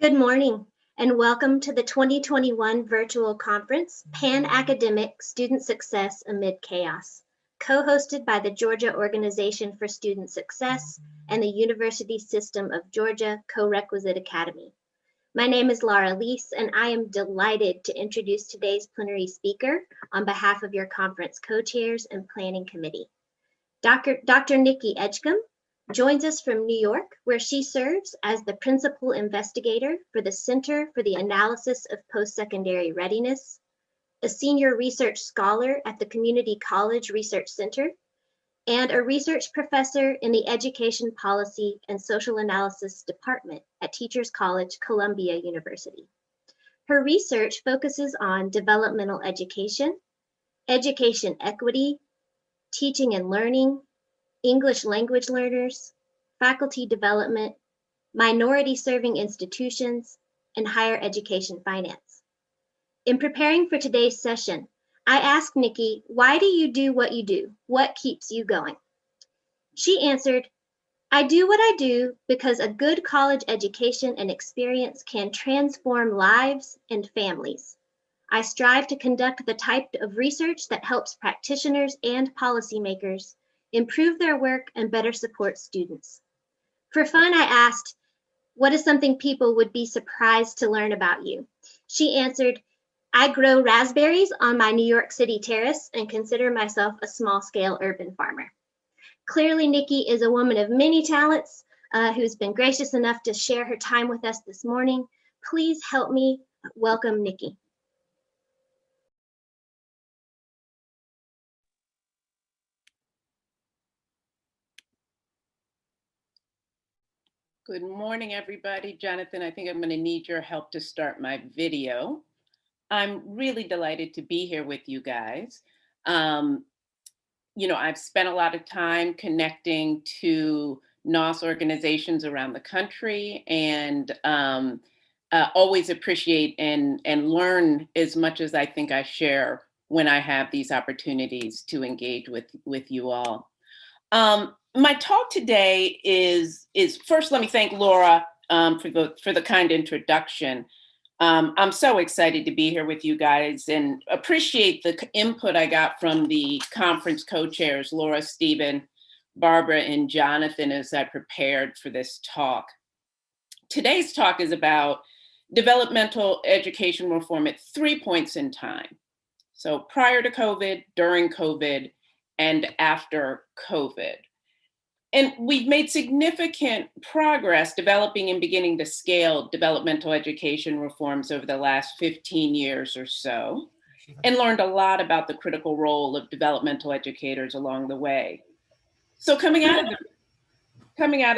Good morning, and welcome to the 2021 virtual conference, Pan-Academic Student Success Amid Chaos, co-hosted by the Georgia Organization for Student Success and the University System of Georgia Co-Requisite Academy. My name is Laura Leese, and I am delighted to introduce today's plenary speaker on behalf of your conference co-chairs and planning committee. Dr. Nikki Edgecombe joins us from New York, where she serves as the principal investigator for the Center for the Analysis of Postsecondary Readiness, a senior research scholar at the Community College Research Center, and a research professor in the Education Policy and Social Analysis Department at Teachers College, Columbia University. Her research focuses on developmental education, education equity, teaching and learning, English language learners, faculty development, minority serving institutions, and higher education finance. In preparing for today's session, I asked Nikki, why do you do what you do? What keeps you going? She answered, I do what I do because a good college education and experience can transform lives and families. I strive to conduct the type of research that helps practitioners and policymakers improve their work and better support students. For fun, I asked, what is something people would be surprised to learn about you? She answered, I grow raspberries on my New York City terrace and consider myself a small-scale urban farmer. Clearly, Nikki is a woman of many talents who's been gracious enough to share her time with us this morning. Please help me welcome Nikki. Good morning, everybody. Jonathan, I think I'm going to need your help to start my video. I'm really delighted to be here with you guys. I've spent a lot of time connecting to NOS organizations around the country and always appreciate and learn as much as I think I share when I have these opportunities to engage with you all. My talk today is first, let me thank Laura for the kind introduction. I'm so excited to be here with you guys and appreciate the input I got from the conference co-chairs, Laura, Stephen, Barbara, and Jonathan, as I prepared for this talk. Today's talk is about developmental education reform at 3 points in time. So prior to COVID, during COVID, and after COVID. And we've made significant progress developing and beginning to scale developmental education reforms over the last 15 years or so, and learned a lot about the critical role of developmental educators along the way. So coming out of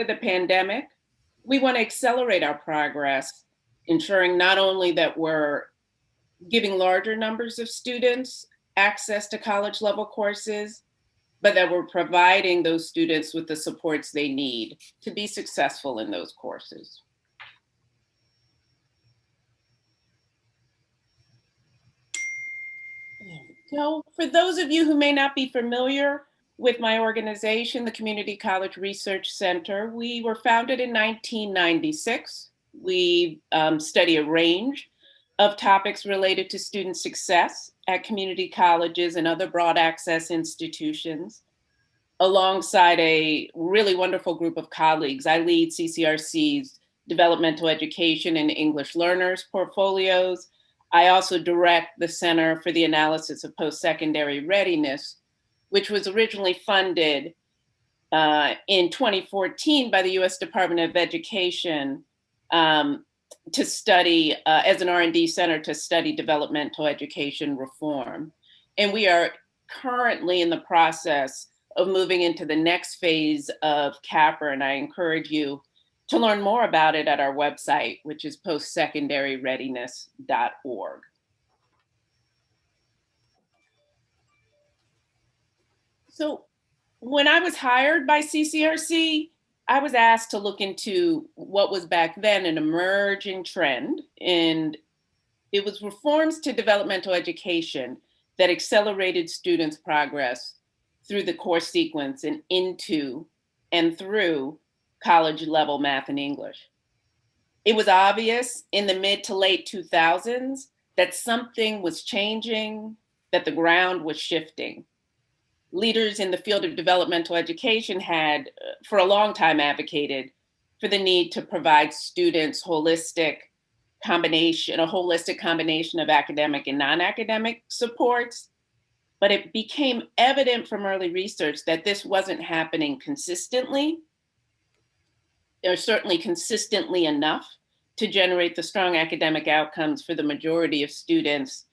the pandemic, we want to accelerate our progress, ensuring not only that we're giving larger numbers of students access to college level courses, but that we're providing those students with the supports they need to be successful in those courses. So for those of you who may not be familiar with my organization, the Community College Research Center, we were founded in 1996. We study a range of topics related to student success at community colleges and other broad access institutions, alongside a really wonderful group of colleagues. I lead CCRC's Developmental Education and English Learners portfolios. I also direct the Center for the Analysis of Postsecondary Readiness, which was originally funded in 2014 by the US Department of Education to study, as an R&D center to study developmental education reform. And we are currently in the process of moving into the next phase of CAPR, and I encourage you to learn more about it at our website, which is postsecondaryreadiness.org. So when I was hired by CCRC, I was asked to look into what was back then an emerging trend, and it was reforms to developmental education that accelerated students' progress through the course sequence and into and through college level math and English. It was obvious in the mid to late 2000s that something was changing, that the ground was shifting. Leaders in the field of developmental education had, for a long time, advocated for the need to provide students a holistic combination of academic and non-academic supports. But it became evident from early research that this wasn't happening consistently, or certainly consistently enough to generate the strong academic outcomes for the majority of students,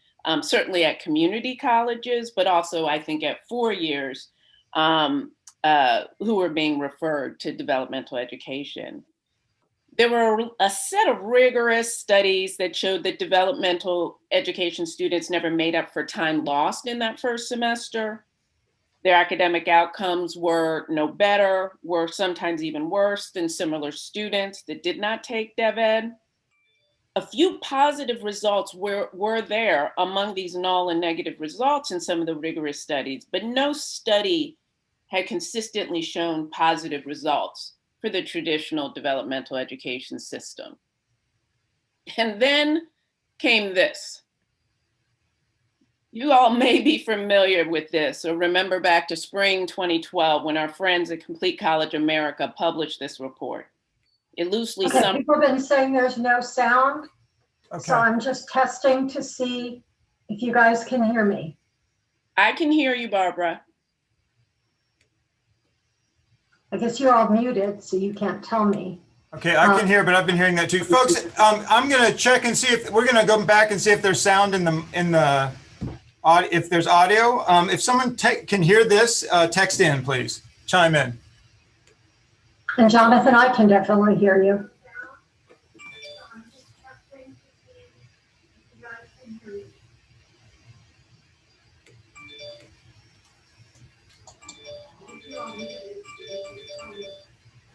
certainly at community colleges, but also I think at 4 years, who were being referred to developmental education. There were a set of rigorous studies that showed that developmental education students never made up for time lost in that first semester. Their academic outcomes were no better, were sometimes even worse than similar students that did not take DevEd. A few positive results were there among these null and negative results in some of the rigorous studies, but no study had consistently shown positive results for the traditional developmental education system. And then came this. You all may be familiar with this or remember back to spring 2012 when our friends at Complete College America published this report. It loosely Okay, people have been saying there's no sound. Okay. So I'm just testing to see if you guys can hear me. I can hear you, Barbara. I guess you're all muted, so you can't tell me. Okay, I can hear, but I've been hearing that too. Folks, I'm going to check and see if we're going to go back and see if there's sound in the if there's audio. If someone can hear this, text in, please. Chime in. And Jonathan, I can definitely hear you.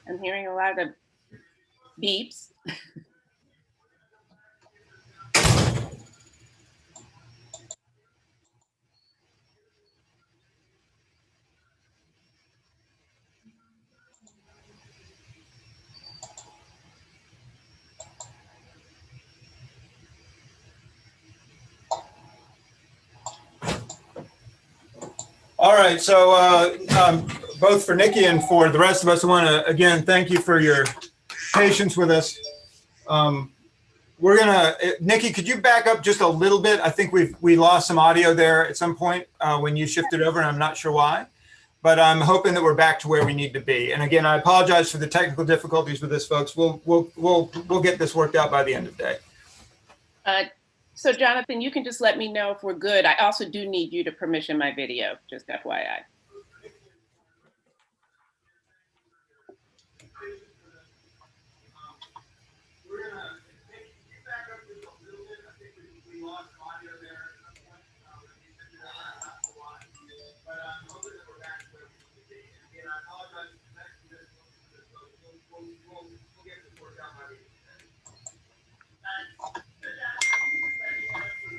I'm hearing a lot of beeps. All right, so both for Nikki and for the rest of us, I want to again thank you for your patience with us. We're gonna, Nikki, could you back up just a little bit? I think we lost some audio there at some point when you shifted over, and I'm not sure why, but I'm hoping that we're back to where we need to be. And again, I apologize for the technical difficulties with this, folks. We'll get this worked out by the end of the day. So Jonathan, you can just let me know if we're good. I also do need you to permission my video, just FYI.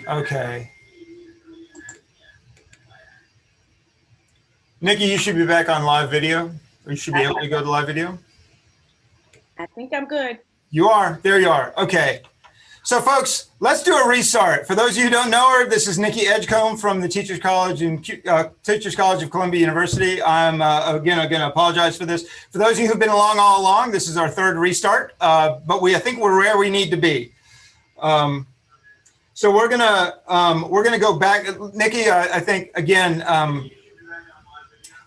Okay. Nikki, you should be back on live video. Or you should be able to go to live video. I think I'm good. You are. There you are. Okay. So folks, let's do a restart. For those of you who don't know her, this is Nikki Edgecombe from the Teachers College of Columbia University. I'm again going to apologize for this. For those of you who've been along all along, this is our third restart, but I think we're where we need to be. So we're gonna go back, Nikki. I think again,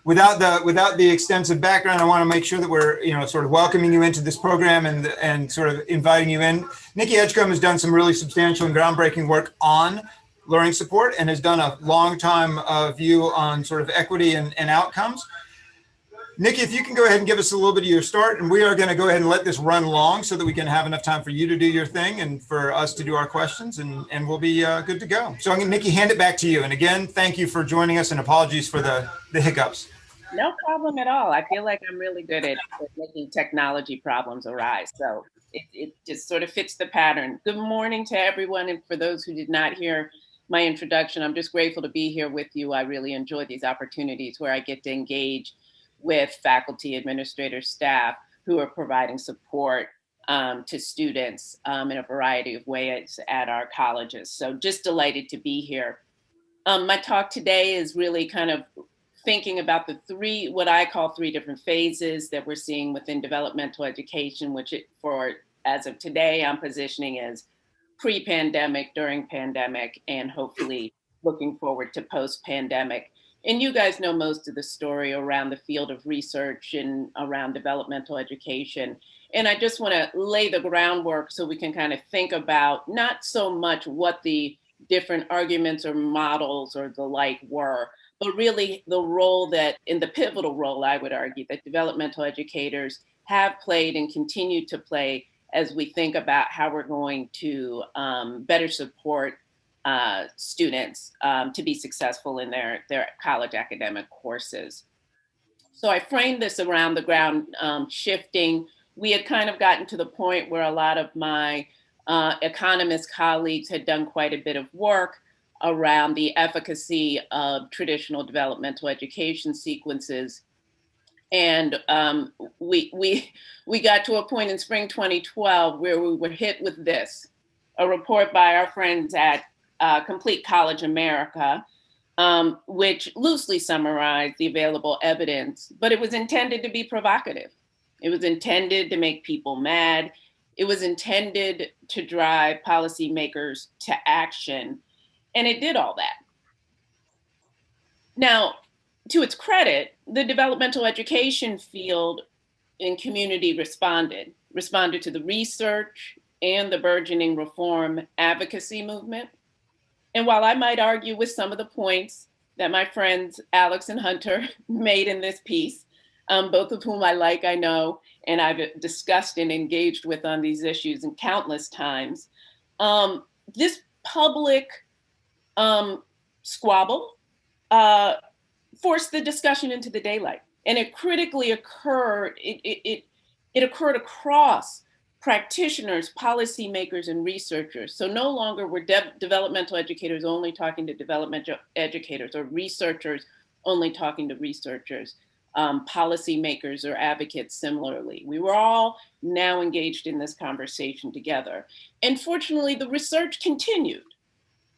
without the extensive background, I want to make sure that we're sort of welcoming you into this program and sort of inviting you in. Nikki Edgecombe has done some really substantial and groundbreaking work on learning support and has done a long time view on sort of equity and outcomes. Nikki, if you can go ahead and give us a little bit of your start, and we are going to go ahead and let this run long so that we can have enough time for you to do your thing and for us to do our questions, and we'll be good to go. So I'm going to, Nikki, hand it back to you. And again, thank you for joining us, and apologies for the hiccups. No problem at all. I feel like I'm really good at making technology problems arise. So it just sort of fits the pattern. Good morning to everyone. And for those who did not hear my introduction, I'm just grateful to be here with you. I really enjoy these opportunities where I get to engage with faculty, administrators, staff who are providing support to students in a variety of ways at our colleges. So just delighted to be here. My talk today is really kind of thinking about the what I call three different phases that we're seeing within developmental education, which as of today, I'm positioning as pre-pandemic, during pandemic, and hopefully looking forward to post-pandemic. And you guys know most of the story around the field of research and around developmental education. And I just want to lay the groundwork so we can kind of think about not so much what the different arguments or models or the like were, but really the role that, in the pivotal role, I would argue, that developmental educators have played and continue to play as we think about how we're going to better support students to be successful in their college academic courses. So I framed this around the ground shifting. We had kind of gotten to the point where a lot of my economist colleagues had done quite a bit of work around the efficacy of traditional developmental education sequences. And we got to a point in spring 2012 where we were hit with this, a report by our friends at Complete College America, which loosely summarized the available evidence, but it was intended to be provocative. It was intended to make people mad. It was intended to drive policymakers to action, and it did all that. Now, to its credit, the developmental education field and community responded to the research and the burgeoning reform advocacy movement. And while I might argue with some of the points that my friends Alex and Hunter made in this piece, both of whom I know, and I've discussed and engaged with on these issues and countless times, this public squabble forced the discussion into the daylight. And it critically occurred, it occurred across practitioners, policymakers, and researchers. So no longer were developmental educators only talking to developmental educators, or researchers only talking to researchers, policymakers or advocates similarly. We were all now engaged in this conversation together. And fortunately, the research continued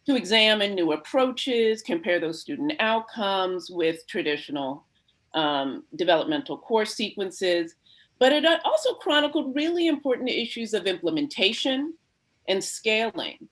to examine new approaches, compare those student outcomes with traditional developmental course sequences. But it also chronicled really important issues of implementation and scaling.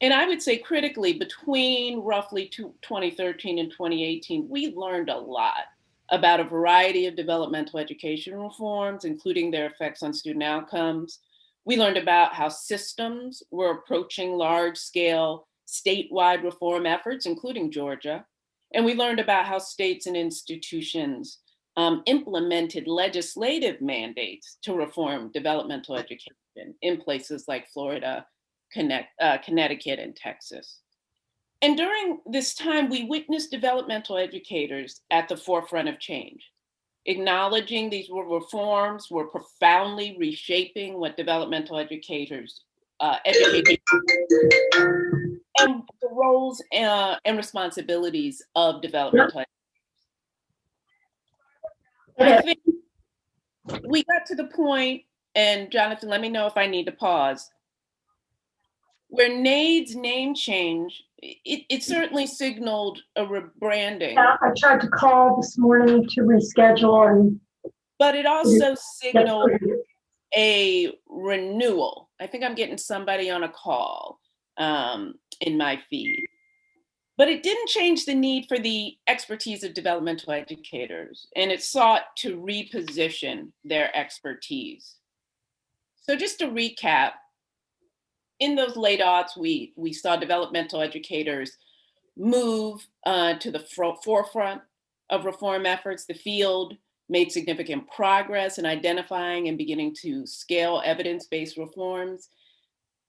And I would say critically, between roughly 2013 and 2018, we learned a lot about a variety of developmental education reforms, including their effects on student outcomes. We learned about how systems were approaching large-scale statewide reform efforts, including Georgia. And we learned about how states and institutions implemented legislative mandates to reform developmental education in places like Florida, Connecticut, and Texas. And during this time, we witnessed developmental educators at the forefront of change, acknowledging these reforms were profoundly reshaping what developmental educators educate and the roles and responsibilities of developmental educators. I think we got to the point, and Jonathan, let me know if I need to pause, where NAID's name change, it certainly signaled a rebranding. Yeah, I tried to call this morning to reschedule, but it also signaled a renewal. I think I'm getting somebody on a call in my feed. But it didn't change the need for the expertise of developmental educators, and it sought to reposition their expertise. So just to recap, in those late aughts, we saw developmental educators move to the forefront of reform efforts. The field made significant progress in identifying and beginning to scale evidence-based reforms.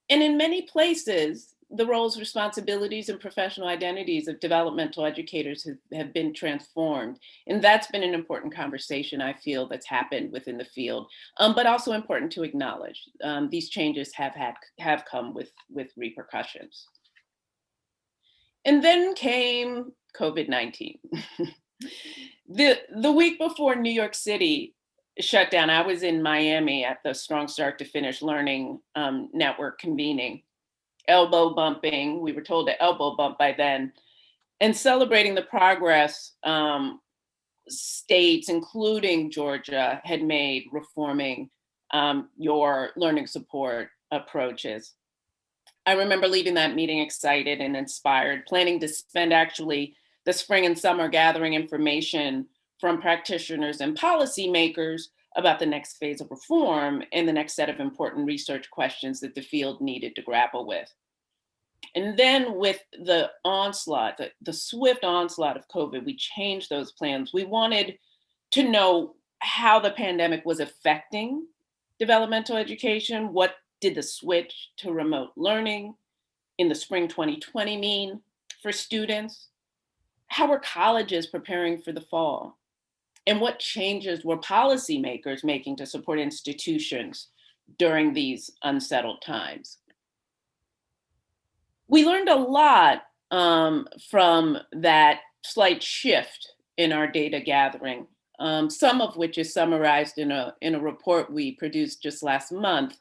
And in many places, the roles, responsibilities, and professional identities of developmental educators have been transformed. And that's been an important conversation, I feel, that's happened within the field, but also important to acknowledge. These changes have come with repercussions. And then came COVID-19. The week before New York City shut down, I was in Miami at the Strong Start to Finish Learning Network convening, elbow bumping. We were told to elbow bump by then, and celebrating the progress states, including Georgia, had made reforming your learning support approaches. I remember leaving that meeting excited and inspired, planning to spend actually the spring and summer gathering information from practitioners and policymakers about the next phase of reform and the next set of important research questions that the field needed to grapple with. And then with the onslaught, the swift onslaught of COVID, we changed those plans. We wanted to know how the pandemic was affecting developmental education. What did the switch to remote learning in the spring 2020 mean for students? How were colleges preparing for the fall? And what changes were policymakers making to support institutions during these unsettled times? We learned a lot from that slight shift in our data gathering, some of which is summarized in a report we produced just last month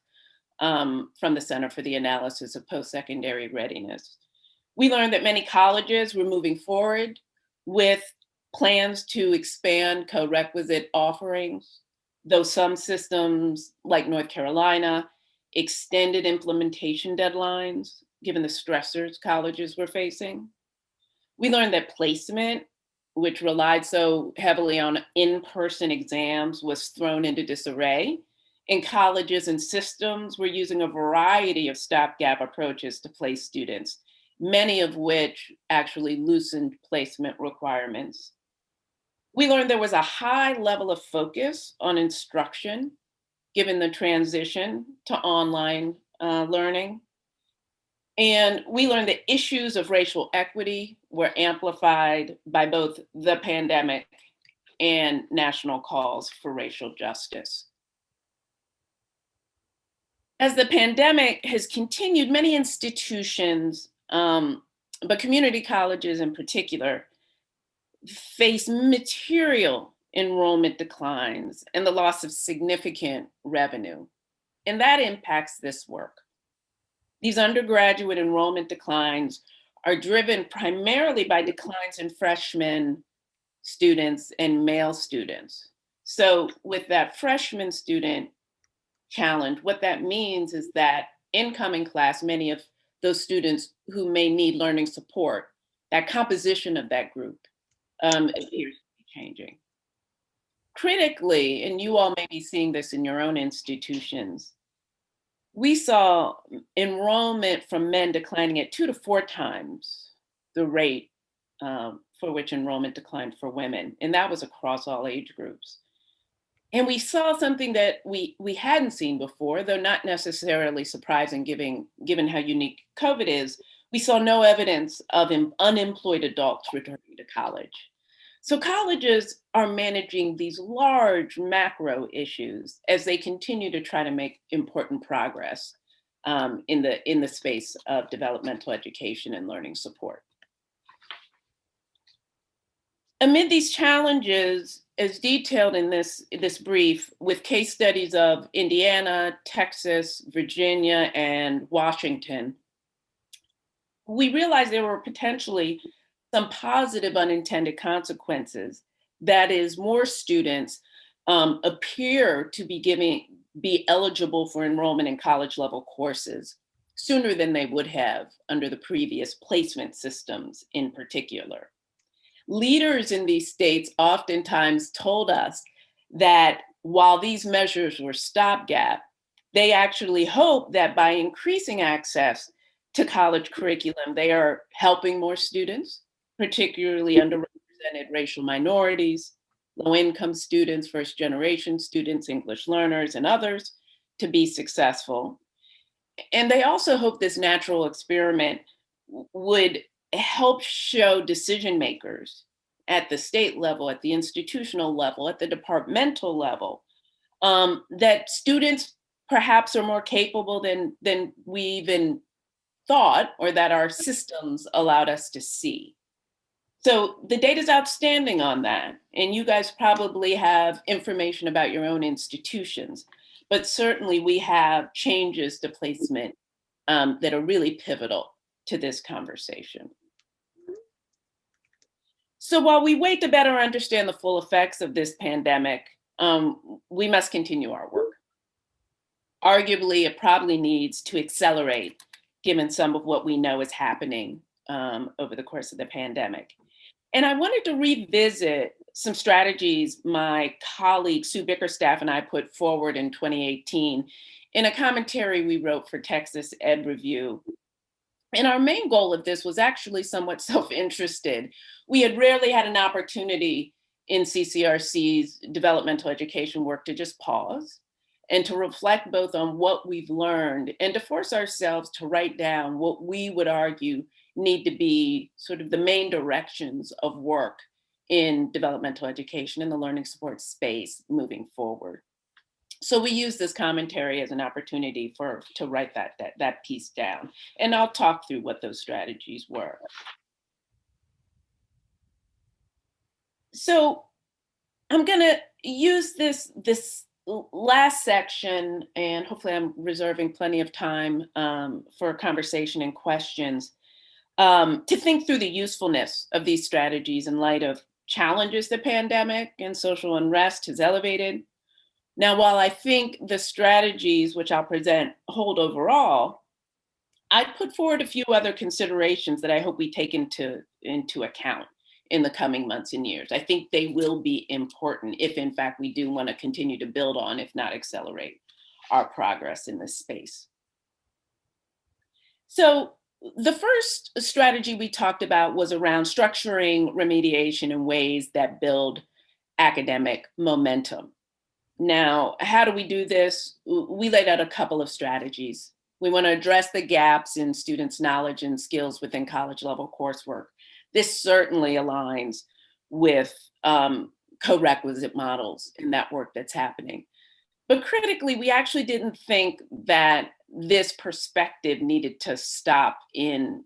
from the Center for the Analysis of Postsecondary Readiness. We learned that many colleges were moving forward with plans to expand co-requisite offerings, though some systems like North Carolina extended implementation deadlines given the stressors colleges were facing. We learned that placement, which relied so heavily on in-person exams, was thrown into disarray, and colleges and systems were using a variety of stopgap approaches to place students, many of which actually loosened placement requirements. We learned there was a high level of focus on instruction, given the transition to online learning. And we learned that issues of racial equity were amplified by both the pandemic and national calls for racial justice. As the pandemic has continued, many institutions, but community colleges in particular, face material enrollment declines and the loss of significant revenue. And that impacts this work. These undergraduate enrollment declines are driven primarily by declines in freshman students and male students. So with that freshman student challenge, what that means is that incoming class, many of those students who may need learning support, that composition of that group appears to be changing. Critically, and you all may be seeing this in your own institutions, we saw enrollment from men declining at 2 to 4 times the rate for which enrollment declined for women. And that was across all age groups. And we saw something that we hadn't seen before, though not necessarily surprising given how unique COVID is. We saw no evidence of unemployed adults returning to college. So colleges are managing these large macro issues as they continue to try to make important progress in the space of developmental education and learning support. Amid these challenges, as detailed in this brief, with case studies of Indiana, Texas, Virginia, and Washington, we realized there were potentially some positive unintended consequences. That is, more students appear to be eligible for enrollment in college level courses sooner than they would have under the previous placement systems in particular. Leaders in these states oftentimes told us that while these measures were stopgap, they actually hope that by increasing access to college curriculum, they are helping more students, particularly underrepresented racial minorities, low-income students, first-generation students, English learners, and others to be successful. And they also hope this natural experiment would help show decision makers at the state level, at the institutional level, at the departmental level, that students perhaps are more capable than we even thought, or that our systems allowed us to see. So the data is outstanding on that. And you guys probably have information about your own institutions, but certainly we have changes to placement that are really pivotal to this conversation. So while we wait to better understand the full effects of this pandemic, we must continue our work. Arguably, it probably needs to accelerate given some of what we know is happening over the course of the pandemic. And I wanted to revisit some strategies my colleague Sue Bickerstaff and I put forward in 2018 in a commentary we wrote for Texas Ed Review. And our main goal of this was actually somewhat self-interested. We had rarely had an opportunity in CCRC's developmental education work to just pause and to reflect both on what we've learned and to force ourselves to write down what we would argue need to be sort of the main directions of work in developmental education and the learning support space moving forward. So we use this commentary as an opportunity to write that piece down. And I'll talk through what those strategies were. So I'm gonna use this last section, and hopefully I'm reserving plenty of time for conversation and questions, to think through the usefulness of these strategies in light of challenges the pandemic and social unrest has elevated. Now, while I think the strategies which I'll present hold overall, I'd put forward a few other considerations that I hope we take into account in the coming months and years. I think they will be important if, in fact, we do want to continue to build on, if not accelerate, our progress in this space. So the first strategy we talked about was around structuring remediation in ways that build academic momentum. Now, how do we do this? We laid out a couple of strategies. We want to address the gaps in students' knowledge and skills within college level coursework. This certainly aligns with co-requisite models in that work that's happening. But critically, we actually didn't think that this perspective needed to stop in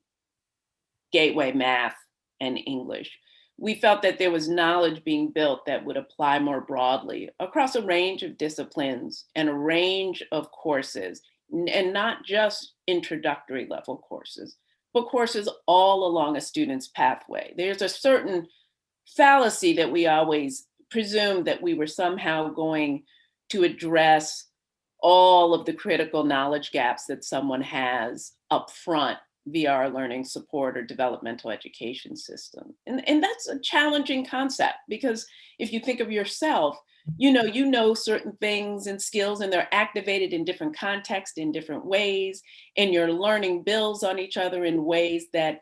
gateway math and English. We felt that there was knowledge being built that would apply more broadly across a range of disciplines and a range of courses, and not just introductory level courses, but courses all along a student's pathway. There's a certain fallacy that we always presumed that we were somehow going to address all of the critical knowledge gaps that someone has up front via our learning support or developmental education system. And that's a challenging concept, because if you think of yourself, you know certain things and skills, and they're activated in different contexts in different ways, and your learning builds on each other in ways that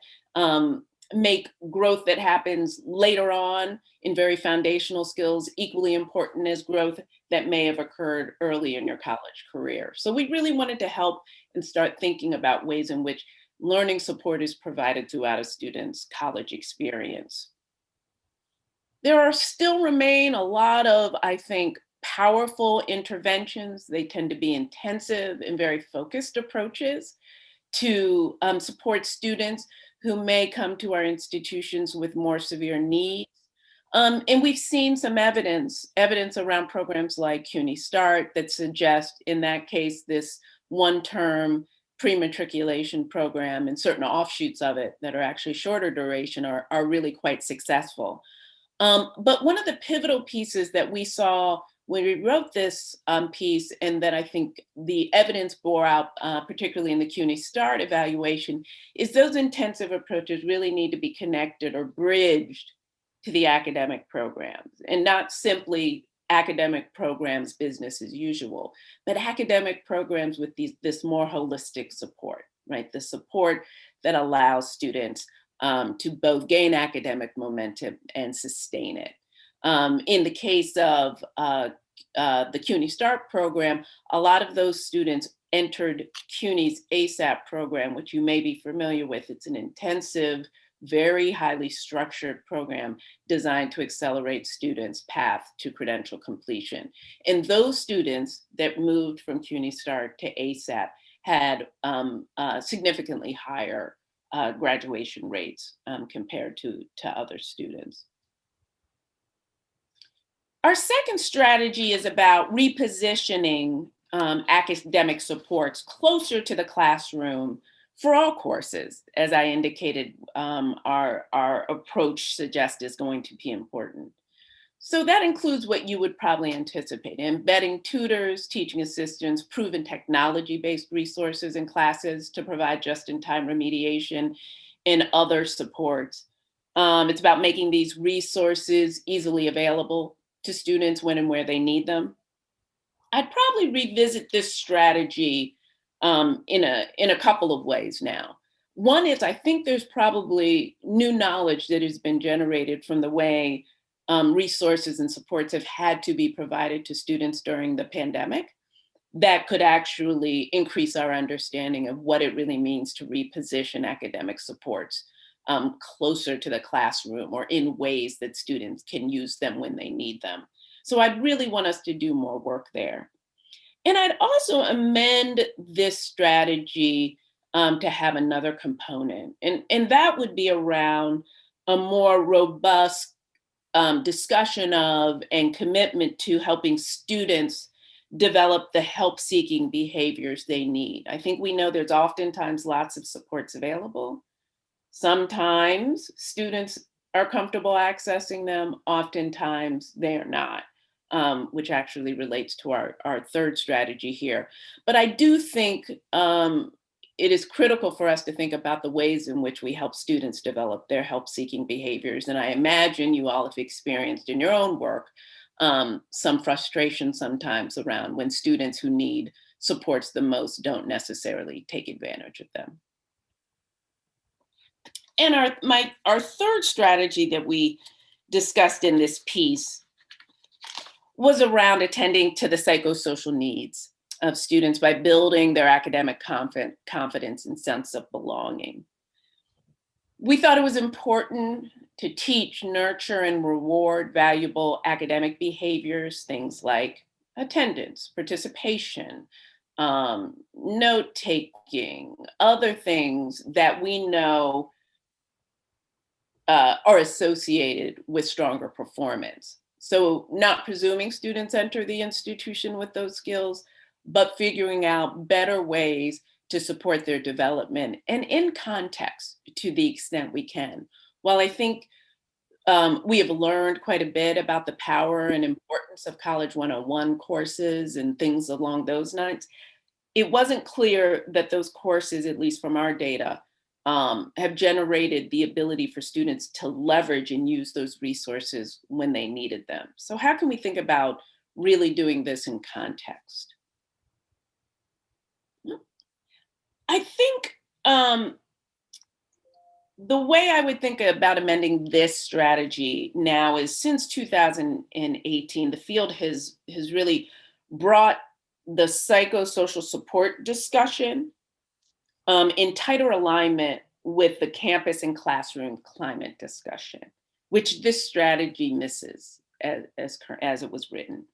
make growth that happens later on in very foundational skills equally important as growth that may have occurred early in your college career. So we really wanted to help and start thinking about ways in which learning support is provided throughout a student's college experience. There still remain a lot of, I think, powerful interventions. They tend to be intensive and very focused approaches to support students who may come to our institutions with more severe needs. And we've seen some evidence around programs like CUNY Start that suggest, in that case, this one-term pre-matriculation program and certain offshoots of it that are actually shorter duration are really quite successful. But one of the pivotal pieces that we saw when we wrote this piece, and that I think the evidence bore out, particularly in the CUNY Start evaluation, is those intensive approaches really need to be connected or bridged to the academic programs, and not simply academic programs business as usual, but academic programs with this more holistic support, right? The support that allows students to both gain academic momentum and sustain it. In the case of the CUNY Start program, a lot of those students entered CUNY's ASAP program, which you may be familiar with. It's an intensive, very highly structured program designed to accelerate students' path to credential completion. And those students that moved from CUNY Start to ASAP had significantly higher graduation rates compared to other students. Our second strategy is about repositioning academic supports closer to the classroom for all courses. As I indicated, our approach suggests is going to be important. So that includes what you would probably anticipate: embedding tutors, teaching assistants, proven technology-based resources in classes to provide just-in-time remediation and other supports. It's about making these resources easily available to students when and where they need them. I'd probably revisit this strategy in a couple of ways now. One is, I think there's probably new knowledge that has been generated from the way resources and supports have had to be provided to students during the pandemic that could actually increase our understanding of what it really means to reposition academic supports closer to the classroom or in ways that students can use them when they need them. So I'd really want us to do more work there. And I'd also amend this strategy to have another component, and that would be around a more robust discussion of and commitment to helping students develop the help-seeking behaviors they need. I think we know there's oftentimes lots of supports available. Sometimes students are comfortable accessing them, oftentimes they are not, which actually relates to our third strategy here. But I do think it is critical for us to think about the ways in which we help students develop their help-seeking behaviors. And I imagine you all have experienced in your own work some frustration sometimes around when students who need supports the most don't necessarily take advantage of them. And our third strategy that we discussed in this piece was around attending to the psychosocial needs of students by building their academic confidence and sense of belonging. We thought it was important to teach, nurture, and reward valuable academic behaviors, things like attendance, participation, note-taking, other things that we know are associated with stronger performance. So not presuming students enter the institution with those skills, but figuring out better ways to support their development and in context to the extent we can. While I think we have learned quite a bit about the power and importance of College 101 courses and things along those lines, it wasn't clear that those courses, at least from our data, have generated the ability for students to leverage and use those resources when they needed them. So how can we think about really doing this in context? I think the way I would think about amending this strategy now is, since 2018, the field has really brought the psychosocial support discussion in tighter alignment with the campus and classroom climate discussion, which this strategy misses as it was written.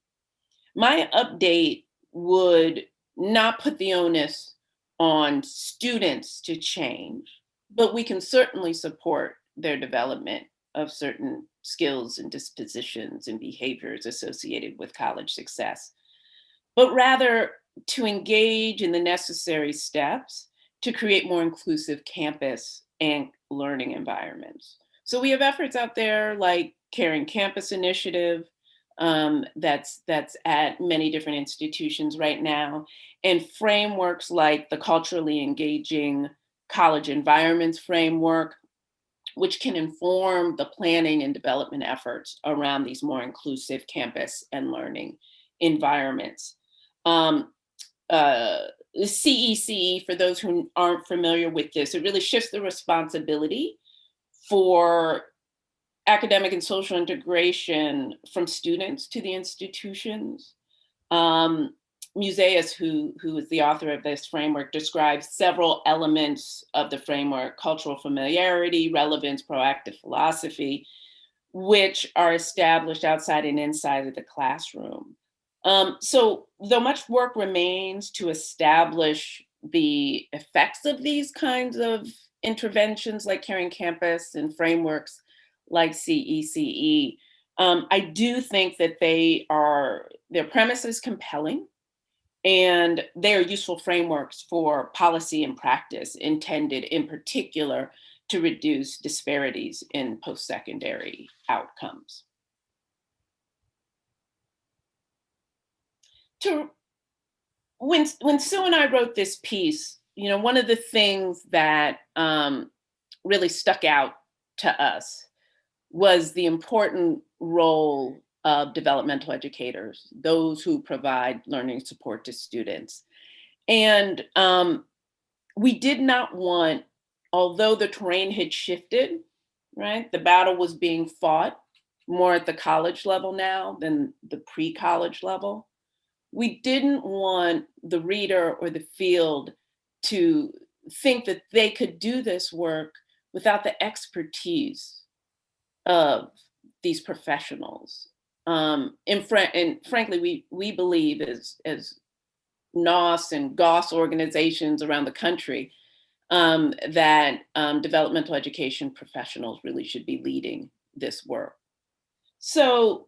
My update would not put the onus on students to change, but we can certainly support their development of certain skills and dispositions and behaviors associated with college success, but rather to engage in the necessary steps to create more inclusive campus and learning environments. So we have efforts out there like Caring Campus Initiative, that's at many different institutions right now, and frameworks like the Culturally Engaging College Environments Framework, which can inform the planning and development efforts around these more inclusive campus and learning environments. The CECE, for those who aren't familiar with this, it really shifts the responsibility for academic and social integration from students to the institutions. Musaeus, who is the author of this framework, describes several elements of the framework: cultural familiarity, relevance, proactive philosophy, which are established outside and inside of the classroom. So though much work remains to establish the effects of these kinds of interventions like Caring Campus and frameworks like CECE, I do think that their premise is compelling, and they are useful frameworks for policy and practice intended in particular to reduce disparities in post-secondary outcomes. When Sue and I wrote this piece, one of the things that really stuck out to us was the important role of developmental educators, those who provide learning support to students. And we did not want, although the terrain had shifted, right? The battle was being fought more at the college level now than the pre-college level. We didn't want the reader or the field to think that they could do this work without the expertise of these professionals. And frankly, we believe as NOSS and GOSS organizations around the country that developmental education professionals really should be leading this work. So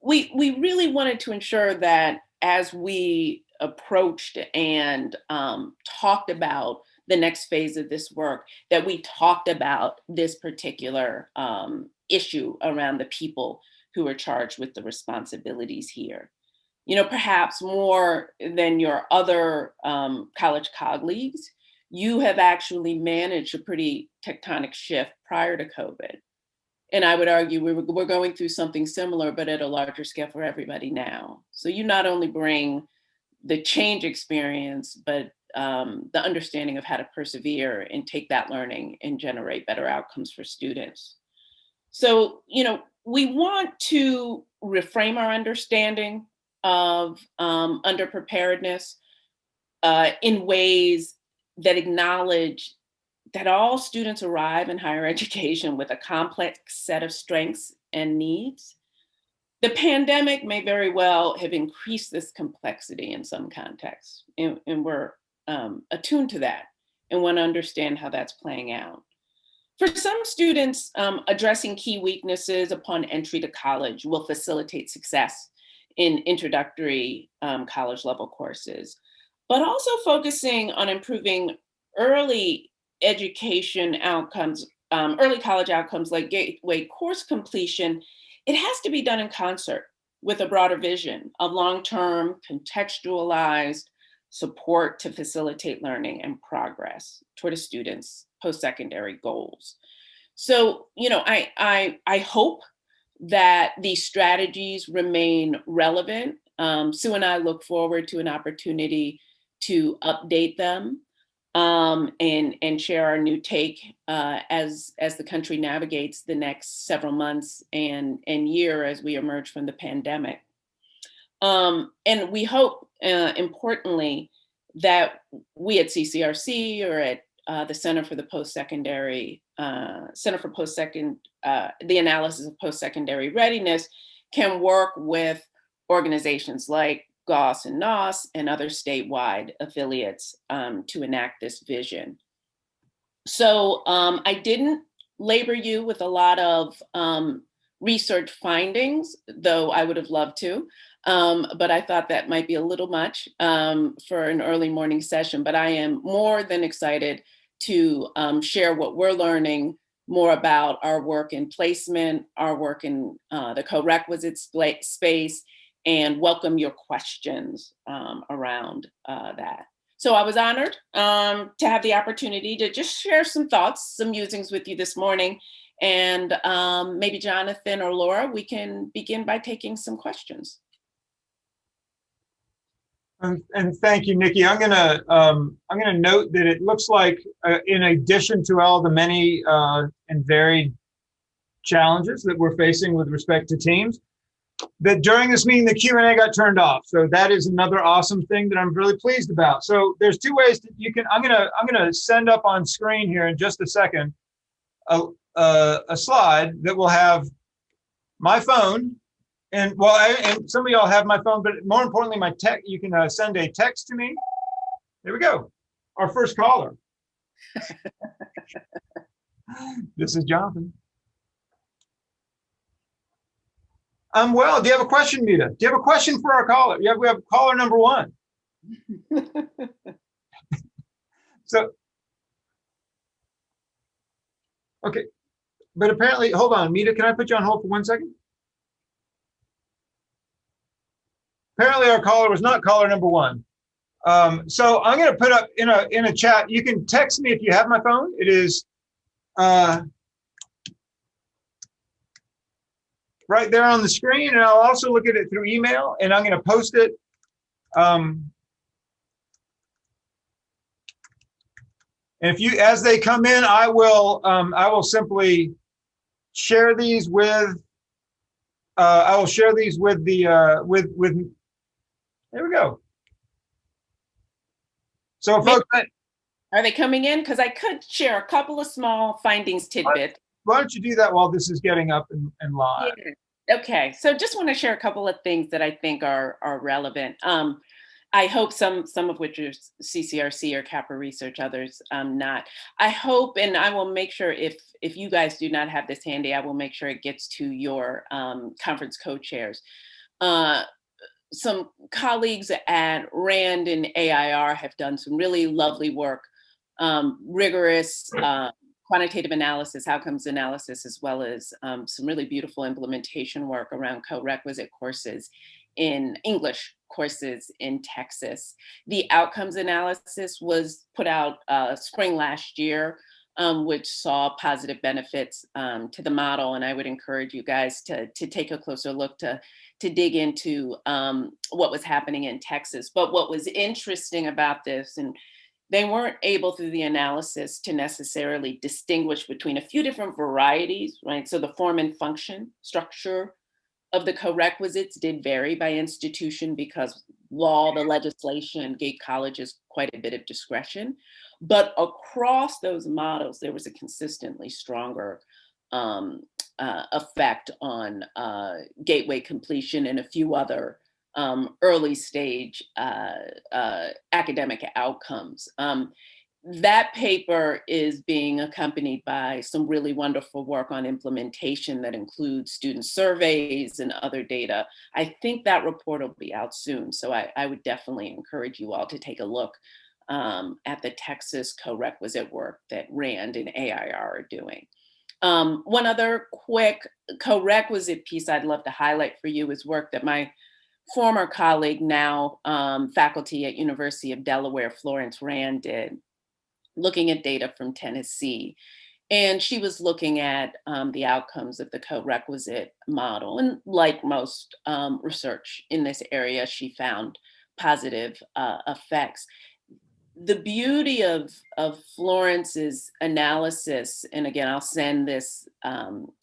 we really wanted to ensure that as we approached and talked about the next phase of this work, that we talked about this particular issue around the people who are charged with the responsibilities here. Perhaps more than your other college colleagues, you have actually managed a pretty tectonic shift prior to COVID. And I would argue we're going through something similar, but at a larger scale for everybody now. So you not only bring the change experience, but the understanding of how to persevere and take that learning and generate better outcomes for students. So, we want to reframe our understanding of underpreparedness in ways that acknowledge that all students arrive in higher education with a complex set of strengths and needs. The pandemic may very well have increased this complexity in some contexts, and we're attuned to that and want to understand how that's playing out. For some students, addressing key weaknesses upon entry to college will facilitate success in introductory college level courses, but also focusing on improving early education outcomes, early college outcomes like gateway course completion, it has to be done in concert with a broader vision of long-term contextualized support to facilitate learning and progress toward a student's post-secondary goals. So, I hope that these strategies remain relevant. Sue and I look forward to an opportunity to update them and share our new take as the country navigates the next several months and year as we emerge from the pandemic. And we hope, importantly, that we at CCRC or at the Center for the Post-Secondary, the Analysis of Postsecondary Readiness can work with organizations like GOSS and NOSS and other statewide affiliates to enact this vision. So I didn't labor you with a lot of research findings, though I would have loved to, but I thought that might be a little much for an early morning session, but I am more than excited to share what we're learning more about our work in placement, our work in the co-requisite space, and welcome your questions around that. So I was honored to have the opportunity to just share some thoughts, some musings with you this morning. And maybe Jonathan or Laura, we can begin by taking some questions. And thank you, Nikki. I'm gonna note that it looks like, in addition to all the many and varied challenges that we're facing with respect to teams, that during this meeting the Q&A got turned off. So that is another awesome thing that I'm really pleased about. So there's two ways that you can. I'm gonna send up on screen here in just a second a slide that will have my phone. And and some of y'all have my phone, but more importantly, my text. You can send a text to me. There we go. our first caller. This is Jonathan. Well, do you have a question, Mita? Do you have a question for our caller? Yeah, we have caller number 1. So, okay. But apparently, hold on, Mita, can I put you on hold for 1 second? Apparently our caller was not caller number 1. So I'm going to put up in a chat. You can text me if you have my phone. It is right there on the screen, and I'll also look at it through email, and I'm going to post it. And if you, as they come in, I will simply share these with. I will share these with the with. There we go. So, folks, are they coming in? Because I could share a couple of small findings tidbits. Why don't you do that while this is getting up and live? Yeah. Okay, so just want to share a couple of things that I think are relevant. I hope some of which are CCRC or CAPR research, others not. I hope, and I will make sure if you guys do not have this handy, I will make sure it gets to your conference co-chairs. Some colleagues at RAND and AIR have done some really lovely work, rigorous quantitative analysis, outcomes analysis, as well as some really beautiful implementation work around co-requisite courses in English courses in Texas. The outcomes analysis was put out spring last year, which saw positive benefits to the model. And I would encourage you guys to take a closer look to dig into what was happening in Texas. But what was interesting about this, and they weren't able through the analysis to necessarily distinguish between a few different varieties, right? So the form and function structure of the co-requisites did vary by institution because law, the legislation gave colleges quite a bit of discretion. But across those models, there was a consistently stronger effect on gateway completion and a few other early stage academic outcomes. That paper is being accompanied by some really wonderful work on implementation that includes student surveys and other data. I think that report will be out soon. So I would definitely encourage you all to take a look at the Texas co-requisite work that RAND and AIR are doing. One other quick co-requisite piece I'd love to highlight for you is work that my former colleague, now faculty at University of Delaware, Florence Rand, did, looking at data from Tennessee. And she was looking at the outcomes of the co-requisite model. And like most research in this area, she found positive effects. The beauty of Florence's analysis, and again, I'll send this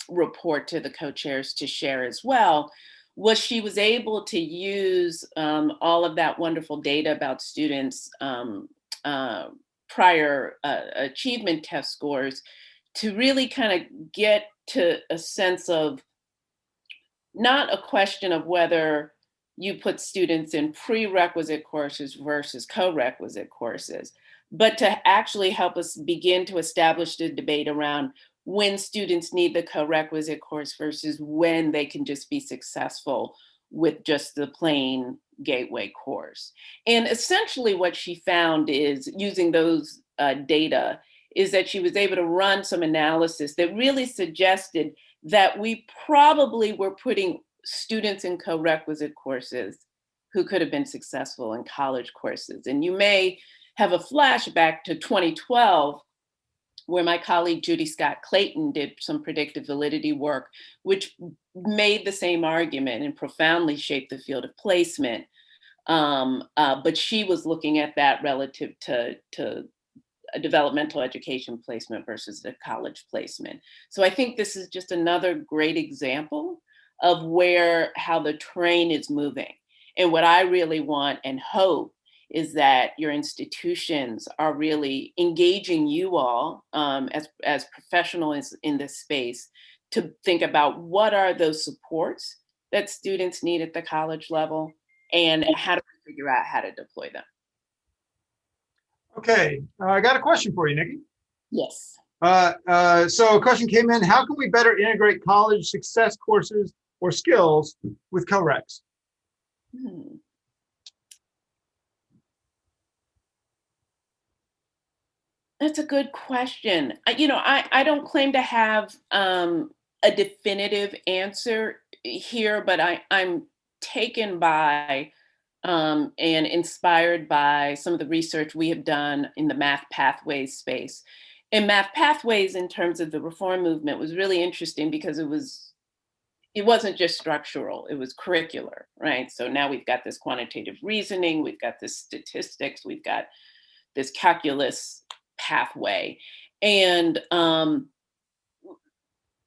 report to the co-chairs to share as well, was she was able to use all of that wonderful data about students' prior achievement test scores to really kind of get to a sense of not a question of whether you put students in prerequisite courses versus co-requisite courses, but to actually help us begin to establish the debate around when students need the co-requisite course versus when they can just be successful with just the plain gateway course. And essentially what she found is, using those data, is that she was able to run some analysis that really suggested that we probably were putting students in co-requisite courses who could have been successful in college courses. And you may have a flashback to 2012, where my colleague Judy Scott Clayton did some predictive validity work, which made the same argument and profoundly shaped the field of placement. But she was looking at that relative to a developmental education placement versus a college placement. So I think this is just another great example of how the train is moving. And what I really want and hope is that your institutions are really engaging you all as professionals in this space to think about what are those supports that students need at the college level and how do we figure out how to deploy them. Okay, I got a question for you, Nikki. Yes. So a question came in, how can we better integrate college success courses or skills with CoReqs? That's a good question. I don't claim to have a definitive answer here, but I'm taken by and inspired by some of the research we have done in the math pathways space. And math pathways, in terms of the reform movement, was really interesting because it wasn't just structural, it was curricular, right? So now we've got this quantitative reasoning, we've got this statistics, we've got this calculus pathway. And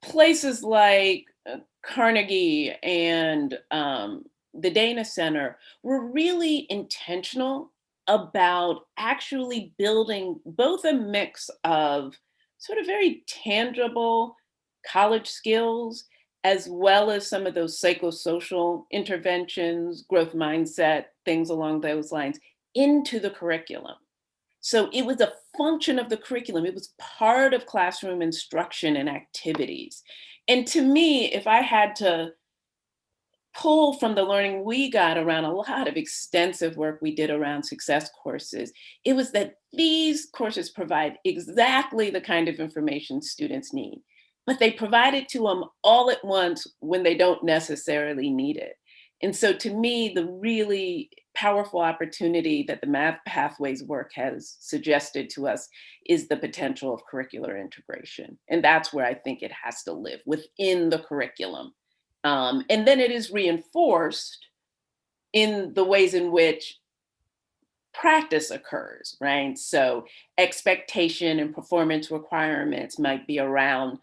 places like Carnegie and the Dana Center were really intentional about actually building both a mix of sort of very tangible college skills as well as some of those psychosocial interventions, growth mindset, things along those lines into the curriculum. So it was a function of the curriculum. It was part of classroom instruction and activities. And to me, if I had to pull from the learning we got around a lot of extensive work we did around success courses, it was that these courses provide exactly the kind of information students need, but they provide it to them all at once when they don't necessarily need it. And so to me, the really powerful opportunity that the math pathways work has suggested to us is the potential of curricular integration. And that's where I think it has to live, within the curriculum. And then it is reinforced in the ways in which practice occurs, right? So expectation and performance requirements might be around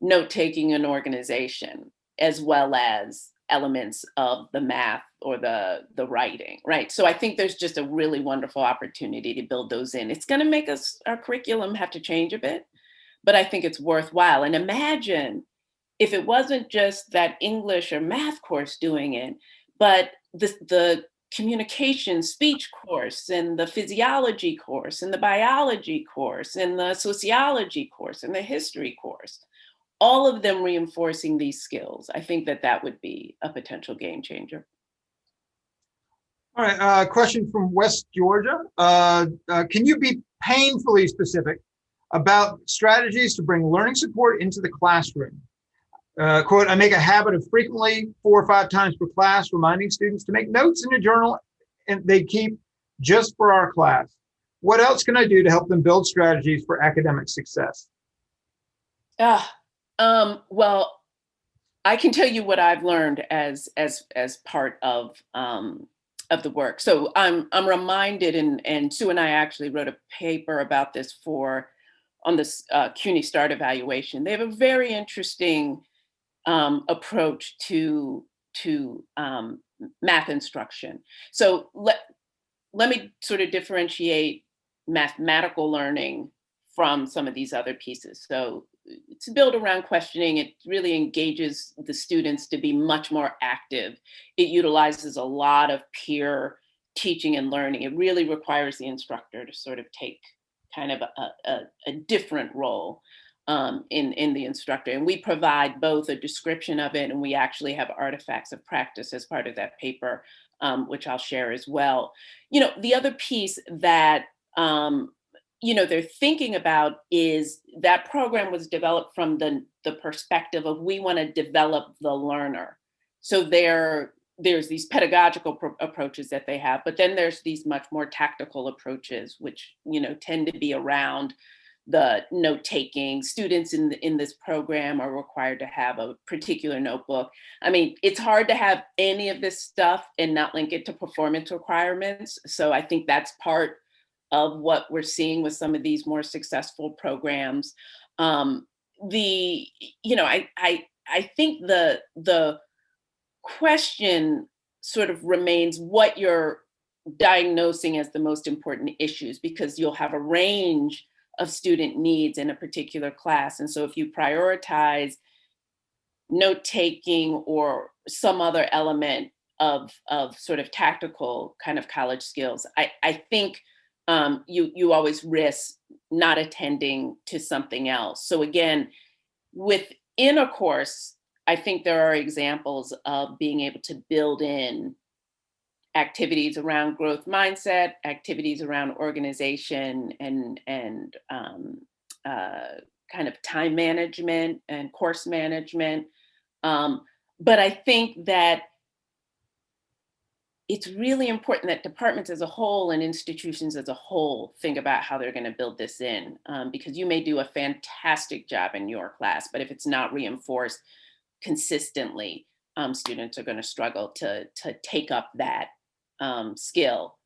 note-taking and organization, as well as elements of the math or the writing, right? So I think there's just a really wonderful opportunity to build those in. It's going to make our curriculum have to change a bit, but I think it's worthwhile. And imagine if it wasn't just that English or math course doing it, but the communication speech course and the physiology course and the biology course and the sociology course and the history course, all of them reinforcing these skills. I think that would be a potential game changer. All right, question from West Georgia. Can you be painfully specific about strategies to bring learning support into the classroom? Quote, I make a habit of frequently 4 or 5 times per class reminding students to make notes in a journal and they keep just for our class. What else can I do to help them build strategies for academic success? Well, I can tell you what I've learned as part of the work. So I'm reminded, and Sue and I actually wrote a paper about this on this CUNY START evaluation. They have a very interesting approach to math instruction. So let me sort of differentiate mathematical learning from some of these other pieces. So it's built around questioning. It really engages the students to be much more active. It utilizes a lot of peer teaching and learning. It really requires the instructor to sort of take kind of a different role in the instructor. And we provide both a description of it, and we actually have artifacts of practice as part of that paper, which I'll share as well. The other piece that they're thinking about is that program was developed from the perspective of we want to develop the learner. So there's these pedagogical approaches that they have, but then there's these much more tactical approaches, which tend to be around the note taking. Students in this program are required to have a particular notebook. I mean, it's hard to have any of this stuff and not link it to performance requirements. So I think that's part of what we're seeing with some of these more successful programs. I think the question sort of remains what you're diagnosing as the most important issues, because you'll have a range of student needs in a particular class. And so if you prioritize note-taking or some other element of sort of tactical kind of college skills, I think you always risk not attending to something else. So again, within a course, I think there are examples of being able to build in activities around growth mindset, activities around organization, and kind of time management and course management. But I think that it's really important that departments as a whole and institutions as a whole think about how they're going to build this in, because you may do a fantastic job in your class, but if it's not reinforced consistently, students are going to struggle to take up that skill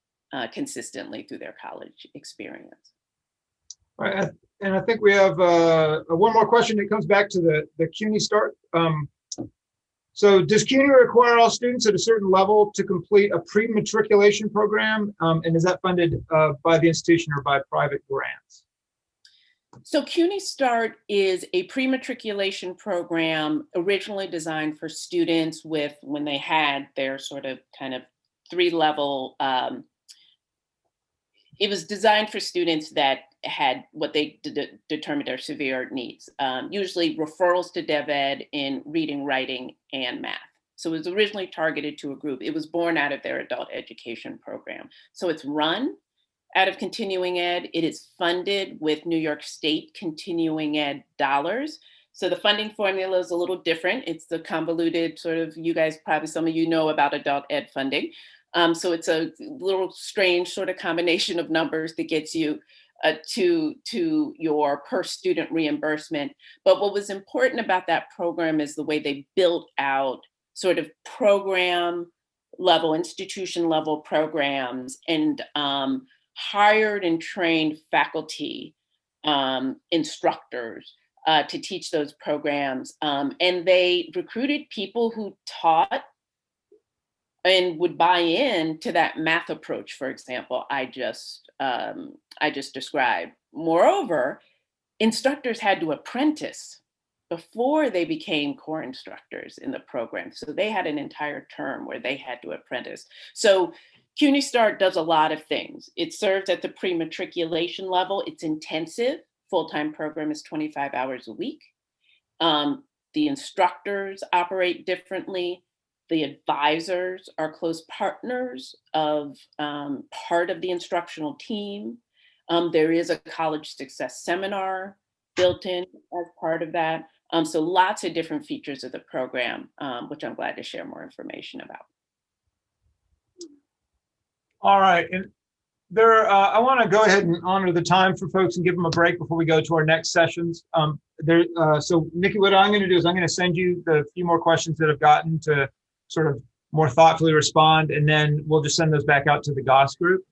consistently through their college experience. All right, and I think we have one more question that comes back to the CUNY Start. So does CUNY require all students at a certain level to complete a pre-matriculation program? And is that funded by the institution or by private grants? So CUNY Start is a pre-matriculation program originally designed for students when they had their sort of kind of three-level, it was designed for students that had what they determined are severe needs, usually referrals to Dev Ed in reading, writing, and math. So it was originally targeted to a group. It was born out of their adult education program. So it's run out of continuing ed. It is funded with New York State continuing ed dollars. So the funding formula is a little different. It's the convoluted sort of, you guys probably, some of you know about adult ed funding. So it's a little strange sort of combination of numbers that gets you to your per student reimbursement. But what was important about that program is the way they built out sort of program level, institution level programs, and hired and trained faculty, instructors to teach those programs. And they recruited people who taught and would buy in to that math approach, for example, I just described. Moreover, instructors had to apprentice before they became core instructors in the program. So they had an entire term where they had to apprentice. So CUNY Start does a lot of things. It serves at the pre-matriculation level. It's intensive. Full-time program is 25 hours a week. The instructors operate differently. The advisors are close partners of part of the instructional team. There is a college success seminar built in as part of that. So lots of different features of the program, which I'm glad to share more information about. All right, and there, I want to go ahead and honor the time for folks and give them a break before we go to our next sessions. So Nikki, what I'm going to do is I'm going to send you the few more questions that I've gotten to sort of more thoughtfully respond, and then we'll just send those back out to the GOSS group.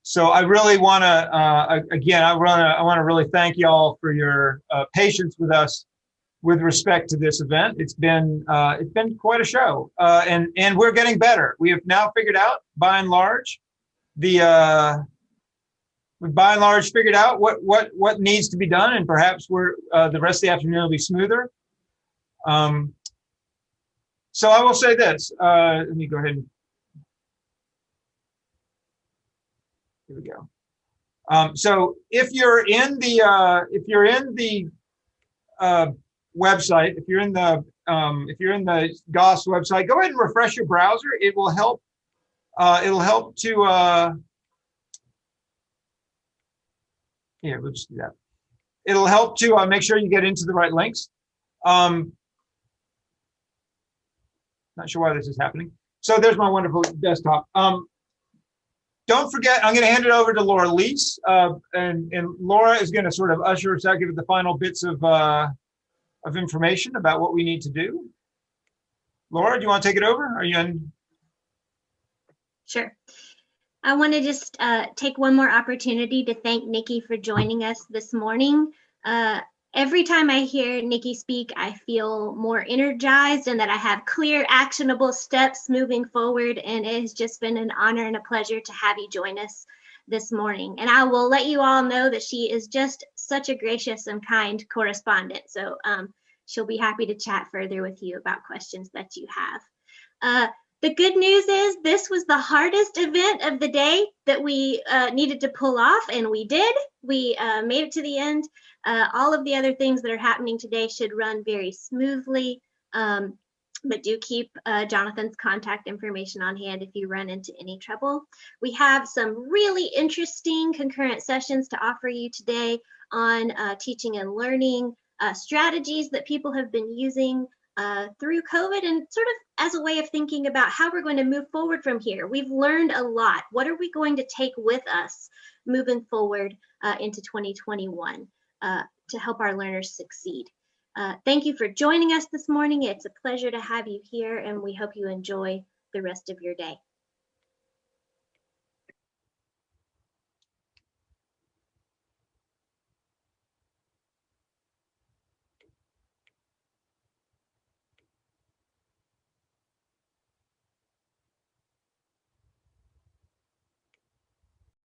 So I really want to, again, I want to really thank y'all for your patience with us with respect to this event. It's been quite a show, and we're getting better. We have now figured out, by and large, figured out what needs to be done, and perhaps the rest of the afternoon will be smoother. So I will say this. Let me go ahead and here we go. So if you're in the website, if you're in the GOSS website, go ahead and refresh your browser. It will help. It'll help to. Yeah, we'll just do that. It'll help to make sure you get into the right links. Not sure why this is happening. So there's my wonderful desktop. Don't forget, I'm going to hand it over to Laura Leese, and Laura is going to sort of usher us out, give it the final bits of information about what we need to do. Laura, do you want to take it over? Are you in? Sure. I want to just take one more opportunity to thank Nikki for joining us this morning. Every time I hear Nikki speak, I feel more energized and that I have clear, actionable steps moving forward. And it has just been an honor and a pleasure to have you join us this morning. And I will let you all know that she is just such a gracious and kind correspondent. So she'll be happy to chat further with you about questions that you have. The good news is this was the hardest event of the day that we needed to pull off, and we did. We made it to the end. All of the other things that are happening today should run very smoothly, but do keep Jonathan's contact information on hand if you run into any trouble. We have some really interesting concurrent sessions to offer you today on teaching and learning strategies that people have been using through COVID, and sort of as a way of thinking about how we're going to move forward from here. We've learned a lot. What are we going to take with us moving forward into 2021 to help our learners succeed? Thank you for joining us this morning. It's a pleasure to have you here, and we hope you enjoy the rest of your day.